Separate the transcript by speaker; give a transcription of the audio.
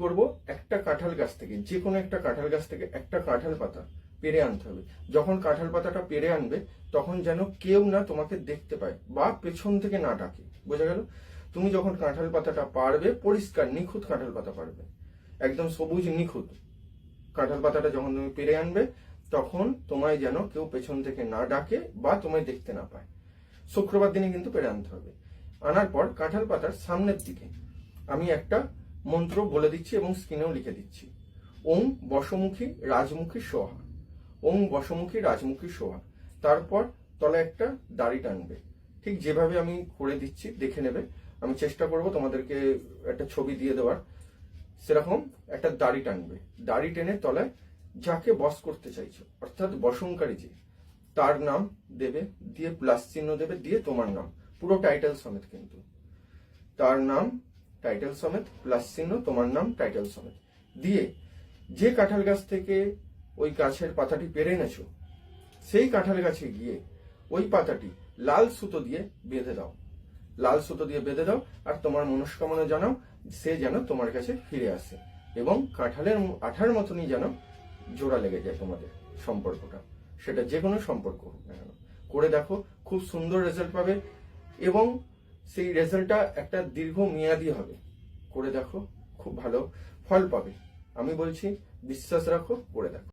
Speaker 1: করবো, একটা কাঁঠাল গাছ থেকে, যে কোনো একটা কাঁঠাল গাছ থেকে একটা কাঁঠাল পাতা পেড়ে আনতে হবে। যখন কাঁঠাল পাতাটা পেড়ে আনবে তখন যেন কেউ না তোমাকে দেখতে পায় বা পেছন থেকে না ডাকে। বোঝা গেল? তুমি যখন কাঁঠাল পাতাটা পারবে, পরিষ্কার নিখুঁত কাঁঠাল পাতা পারবে, একদম সবুজ নিখুঁত কাঁঠাল পাতাটা যখন তুমি পেরে আনবে, তখন তোমায় যেন কেউ পেছন থেকে না ডাকে বা তোমায় দেখতে না পায়। শুক্রবার দিনে কিন্তু পেরে আনতে হবে। আনার পর কাঁঠাল পাতার সামনের দিকে আমি একটা মন্ত্র বলে দিচ্ছি এবং স্ক্রিনেও লিখে দিচ্ছি। ওং বসমুখী রাজমুখী সোহা, ওং বসমুখী রাজমুখী সোহা। তারপর তলায় একটা দাড়ি টানবে, ঠিক যেভাবে আমি করে দিচ্ছি দেখে নেবে। আমি চেষ্টা করব তোমাদেরকে একটা ছবি দিয়ে দেওয়ার। সেরকম একটা দাড়ি টানবে, দাড়ি টেনে তলায় যাকে বস করতে চাইছো, অর্থাৎ বসনকারী যে, তার নাম দেবে, দিয়ে প্লাস চিহ্ন দেবে, দিয়ে তোমার নাম পুরো টাইটেল সমেত, কিন্তু তার নাম টাইটেল সমেত প্লাস চিহ্ন, তোমার নাম টাইটেল সমেত দিয়ে যে কাঁঠাল গাছ থেকে ওই গাছের পাতাটি পেরে এনেছো, সেই কাঁঠাল গাছে গিয়ে ওই পাতাটি লাল সুতো দিয়ে বেঁধে দাও, লাল সুতো দিয়ে বেঁধে দাও। আর তোমার মনস্কামনা জানাও সে যেন তোমার কাছে ফিরে আসে এবং কাঁঠালের আঠার মতনই যেন জোড়া লেগে যায় তোমাদের সম্পর্কটা, সেটা যে কোনো সম্পর্ক হোক না কেন। করে দেখো, খুব সুন্দর রেজাল্ট পাবে এবং সেই রেজাল্টটা একটা দীর্ঘ মেয়াদি হবে। করে দেখো, খুব ভালো ফল পাবে। আমি বলছি, বিশ্বাস রাখো, করে দেখো।